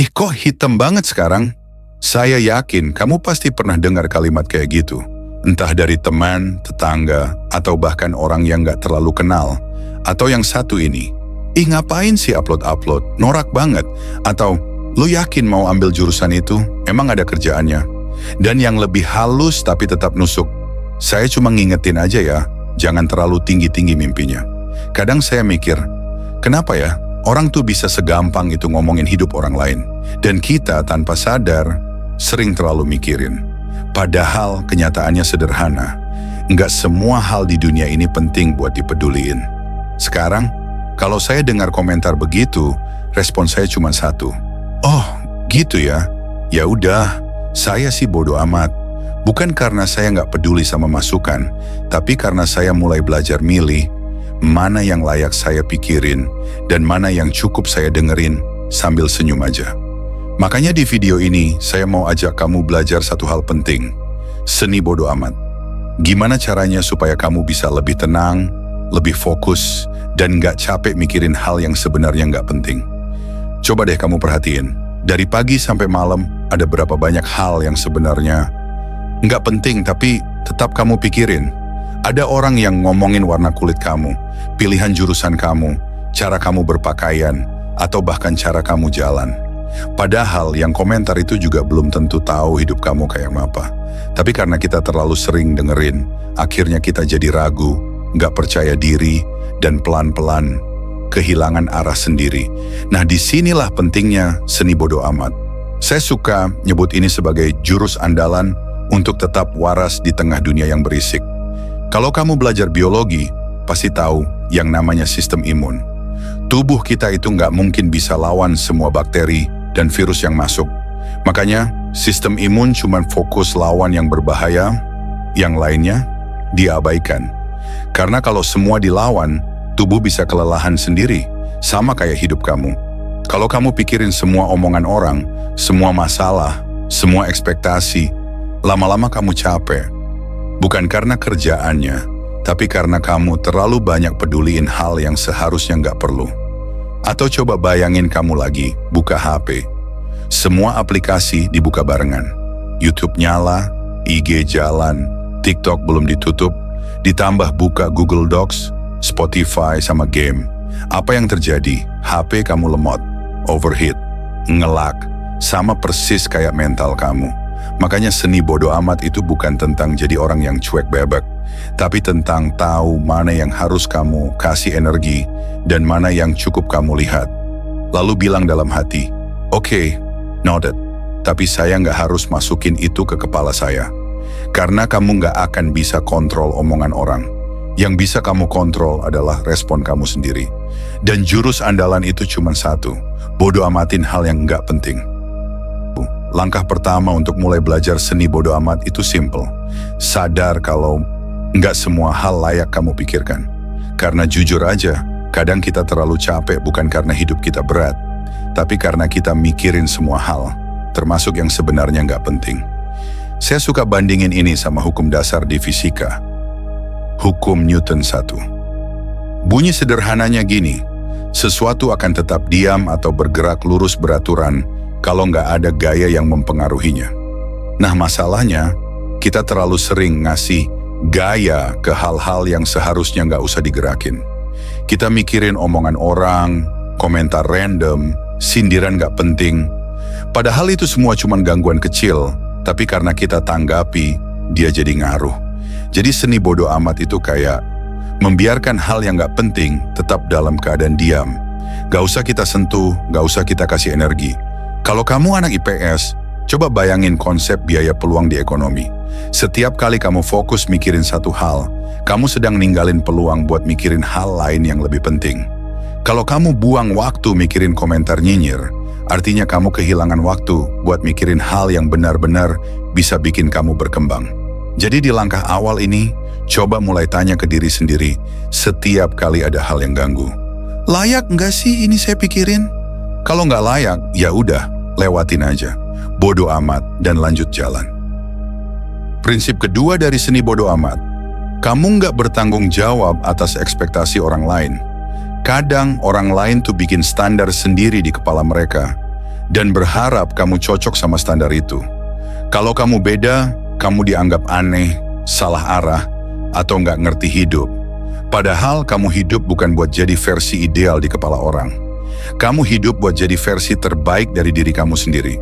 Ih kok hitam banget sekarang? Saya yakin kamu pasti pernah dengar kalimat kayak gitu. Entah dari teman, tetangga, atau bahkan orang yang gak terlalu kenal. Atau yang satu ini, ih ngapain sih upload-upload, norak banget. Atau, lo yakin mau ambil jurusan itu? Emang ada kerjaannya? Dan yang lebih halus tapi tetap nusuk. Saya cuma ngingetin aja ya, jangan terlalu tinggi-tinggi mimpinya. Kadang saya mikir, kenapa ya? Orang tuh bisa segampang itu ngomongin hidup orang lain. Dan kita tanpa sadar, sering terlalu mikirin. Padahal kenyataannya sederhana. Nggak semua hal di dunia ini penting buat dipeduliin. Sekarang, kalau saya dengar komentar begitu, respon saya cuma satu. Oh, gitu ya? Ya udah, saya sih bodo amat. Bukan karena saya nggak peduli sama masukan, tapi karena saya mulai belajar milih mana yang layak saya pikirin dan mana yang cukup saya dengerin sambil senyum aja. Makanya di video ini saya mau ajak kamu belajar satu hal penting, seni bodo amat. Gimana caranya supaya kamu bisa lebih tenang, lebih fokus, dan gak capek mikirin hal yang sebenarnya gak penting. Coba deh kamu perhatiin, dari pagi sampai malam ada berapa banyak hal yang sebenarnya gak penting tapi tetap kamu pikirin. Ada orang yang ngomongin warna kulit kamu, pilihan jurusan kamu, cara kamu berpakaian, atau bahkan cara kamu jalan. Padahal yang komentar itu juga belum tentu tahu hidup kamu kayak apa. Tapi karena kita terlalu sering dengerin, akhirnya kita jadi ragu, gak percaya diri, dan pelan-pelan kehilangan arah sendiri. Nah disinilah pentingnya seni bodo amat. Saya suka nyebut ini sebagai jurus andalan untuk tetap waras di tengah dunia yang berisik. Kalau kamu belajar biologi, pasti tahu yang namanya sistem imun. Tubuh kita itu nggak mungkin bisa lawan semua bakteri dan virus yang masuk. Makanya, sistem imun cuma fokus lawan yang berbahaya, yang lainnya diabaikan. Karena kalau semua dilawan, tubuh bisa kelelahan sendiri, sama kayak hidup kamu. Kalau kamu pikirin semua omongan orang, semua masalah, semua ekspektasi, lama-lama kamu capek. Bukan karena kerjaannya, tapi karena kamu terlalu banyak peduliin hal yang seharusnya nggak perlu. Atau coba bayangin kamu lagi buka HP. Semua aplikasi dibuka barengan. YouTube nyala, IG jalan, TikTok belum ditutup, ditambah buka Google Docs, Spotify sama game. Apa yang terjadi? HP kamu lemot, overheat, ngelak, sama persis kayak mental kamu. Makanya seni bodo amat itu bukan tentang jadi orang yang cuek bebek, tapi tentang tahu mana yang harus kamu kasih energi dan mana yang cukup kamu lihat. Lalu bilang dalam hati, oke, noted, tapi saya nggak harus masukin itu ke kepala saya. Karena kamu nggak akan bisa kontrol omongan orang. Yang bisa kamu kontrol adalah respon kamu sendiri. Dan jurus andalan itu cuma satu, bodo amatin hal yang nggak penting. Langkah pertama untuk mulai belajar seni bodo amat itu simple. Sadar kalau nggak semua hal layak kamu pikirkan. Karena jujur aja, kadang kita terlalu capek bukan karena hidup kita berat, tapi karena kita mikirin semua hal, termasuk yang sebenarnya nggak penting. Saya suka bandingin ini sama hukum dasar di fisika. Hukum Newton 1. Bunyi sederhananya gini, sesuatu akan tetap diam atau bergerak lurus beraturan kalau nggak ada gaya yang mempengaruhinya. Nah masalahnya, kita terlalu sering ngasih gaya ke hal-hal yang seharusnya nggak usah digerakin. Kita mikirin omongan orang, komentar random, sindiran nggak penting. Padahal itu semua cuma gangguan kecil, tapi karena kita tanggapi, dia jadi ngaruh. Jadi seni bodo amat itu kayak membiarkan hal yang nggak penting tetap dalam keadaan diam. Nggak usah kita sentuh, nggak usah kita kasih energi. Kalau kamu anak IPS, coba bayangin konsep biaya peluang di ekonomi. Setiap kali kamu fokus mikirin satu hal, kamu sedang ninggalin peluang buat mikirin hal lain yang lebih penting. Kalau kamu buang waktu mikirin komentar nyinyir, artinya kamu kehilangan waktu buat mikirin hal yang benar-benar bisa bikin kamu berkembang. Jadi di langkah awal ini, coba mulai tanya ke diri sendiri setiap kali ada hal yang ganggu. Layak nggak sih ini saya pikirin? Kalau nggak layak, ya udah, lewatin aja. Bodo amat dan lanjut jalan. Prinsip kedua dari seni bodo amat, kamu nggak bertanggung jawab atas ekspektasi orang lain. Kadang orang lain tuh bikin standar sendiri di kepala mereka. dan berharap kamu cocok sama standar itu. Kalau kamu beda, kamu dianggap aneh, salah arah, atau nggak ngerti hidup. Padahal kamu hidup bukan buat jadi versi ideal di kepala orang. Kamu hidup buat jadi versi terbaik dari diri kamu sendiri.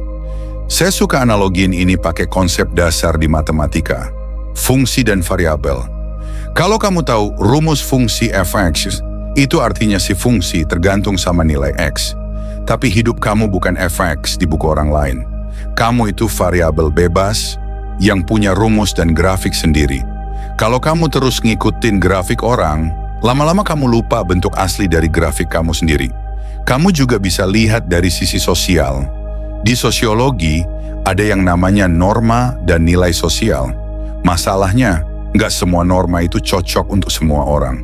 Saya suka analogiin ini pakai konsep dasar di matematika, fungsi dan variabel. Kalau kamu tahu rumus fungsi f(x), itu artinya si fungsi tergantung sama nilai x. Tapi hidup kamu bukan f(x) di buku orang lain. Kamu itu variabel bebas yang punya rumus dan grafik sendiri. Kalau kamu terus ngikutin grafik orang, lama-lama kamu lupa bentuk asli dari grafik kamu sendiri. Kamu juga bisa lihat dari sisi sosial. Di sosiologi, ada yang namanya norma dan nilai sosial. Masalahnya, nggak semua norma itu cocok untuk semua orang.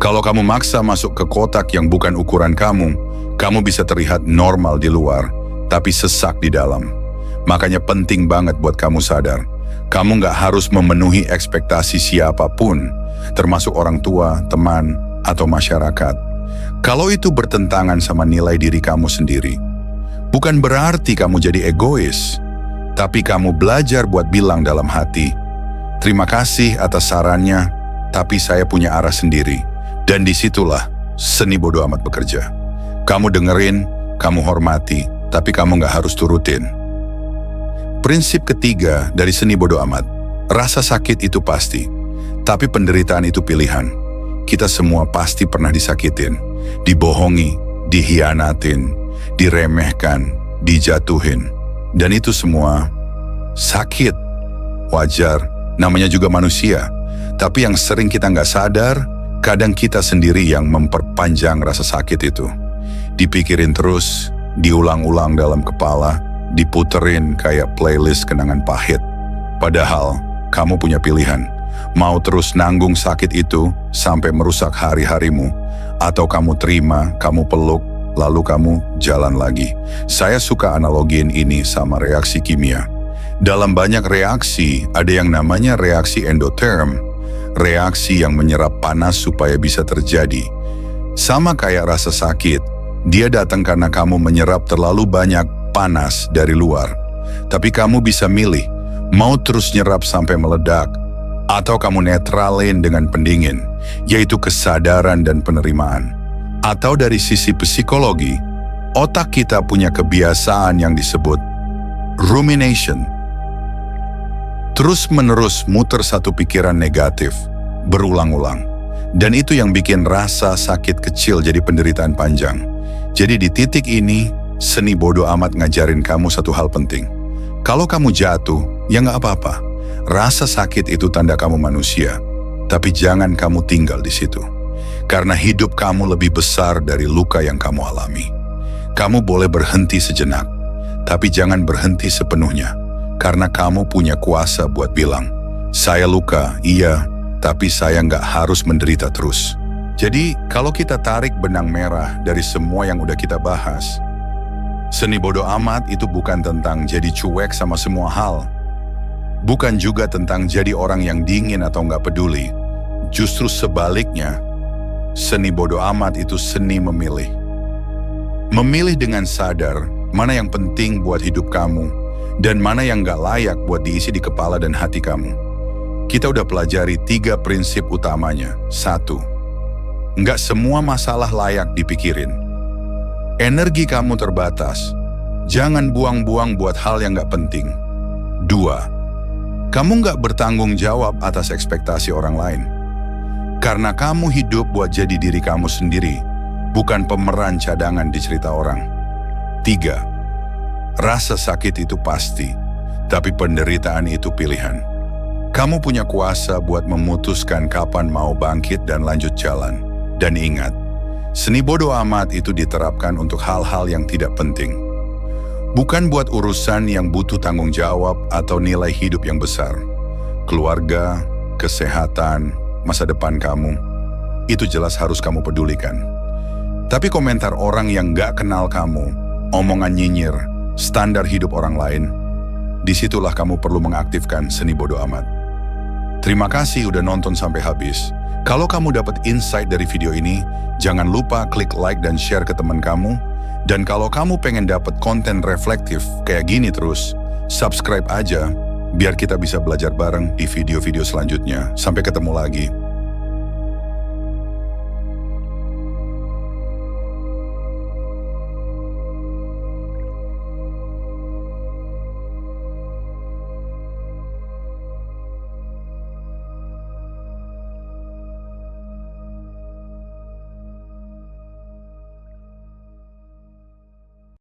Kalau kamu maksa masuk ke kotak yang bukan ukuran kamu bisa terlihat normal di luar, tapi sesak di dalam. Makanya penting banget buat kamu sadar, kamu nggak harus memenuhi ekspektasi siapapun, termasuk orang tua, teman, atau masyarakat. Kalau itu bertentangan sama nilai diri kamu sendiri, bukan berarti kamu jadi egois, tapi kamu belajar buat bilang dalam hati, terima kasih atas sarannya, tapi saya punya arah sendiri. Dan disitulah seni bodo amat bekerja. Kamu dengerin, kamu hormati, tapi kamu nggak harus turutin. Prinsip ketiga dari seni bodo amat, rasa sakit itu pasti, tapi penderitaan itu pilihan. Kita semua pasti pernah disakitin, dibohongi, dihianatin, diremehkan, dijatuhin. Dan itu semua sakit, wajar, namanya juga manusia. Tapi yang sering kita nggak sadar, kadang kita sendiri yang memperpanjang rasa sakit itu. Dipikirin terus, diulang-ulang dalam kepala, diputerin kayak playlist kenangan pahit. Padahal kamu punya pilihan, mau terus nanggung sakit itu sampai merusak hari-harimu, atau kamu terima, kamu peluk, lalu kamu jalan lagi. Saya suka analogiin ini sama reaksi kimia. Dalam banyak reaksi, ada yang namanya reaksi endoterm, reaksi yang menyerap panas supaya bisa terjadi. Sama kayak rasa sakit, dia datang karena kamu menyerap terlalu banyak panas dari luar. Tapi kamu bisa milih, mau terus nyerap sampai meledak, atau kamu netralin dengan pendingin, yaitu kesadaran dan penerimaan. Atau dari sisi psikologi, otak kita punya kebiasaan yang disebut rumination. Terus-menerus muter satu pikiran negatif, berulang-ulang. Dan itu yang bikin rasa sakit kecil jadi penderitaan panjang. Jadi di titik ini, seni bodo amat ngajarin kamu satu hal penting. Kalau kamu jatuh, ya nggak apa-apa. Rasa sakit itu tanda kamu manusia. Tapi jangan kamu tinggal di situ. Karena hidup kamu lebih besar dari luka yang kamu alami. Kamu boleh berhenti sejenak, tapi jangan berhenti sepenuhnya. Karena kamu punya kuasa buat bilang, saya luka, iya, tapi saya nggak harus menderita terus. Jadi, kalau kita tarik benang merah dari semua yang udah kita bahas, seni bodo amat itu bukan tentang jadi cuek sama semua hal. Bukan juga tentang jadi orang yang dingin atau nggak peduli. Justru sebaliknya, seni bodo amat itu seni memilih. Memilih dengan sadar mana yang penting buat hidup kamu dan mana yang nggak layak buat diisi di kepala dan hati kamu. Kita udah pelajari 3 prinsip utamanya. 1. Nggak semua masalah layak dipikirin. Energi kamu terbatas. Jangan buang-buang buat hal yang nggak penting. 2. Kamu nggak bertanggung jawab atas ekspektasi orang lain. Karena kamu hidup buat jadi diri kamu sendiri, bukan pemeran cadangan di cerita orang. 3. Rasa sakit itu pasti, tapi penderitaan itu pilihan. Kamu punya kuasa buat memutuskan kapan mau bangkit dan lanjut jalan. Dan ingat, seni bodo amat itu diterapkan untuk hal-hal yang tidak penting. Bukan buat urusan yang butuh tanggung jawab atau nilai hidup yang besar. Keluarga, kesehatan, masa depan kamu, itu jelas harus kamu pedulikan. Tapi komentar orang yang gak kenal kamu, omongan nyinyir, standar hidup orang lain, disitulah kamu perlu mengaktifkan seni bodo amat. Terima kasih udah nonton sampai habis. Kalau kamu dapat insight dari video ini, jangan lupa klik like dan share ke teman kamu. Dan kalau kamu pengen dapat konten reflektif kayak gini terus, subscribe aja biar kita bisa belajar bareng di video-video selanjutnya. Sampai ketemu lagi.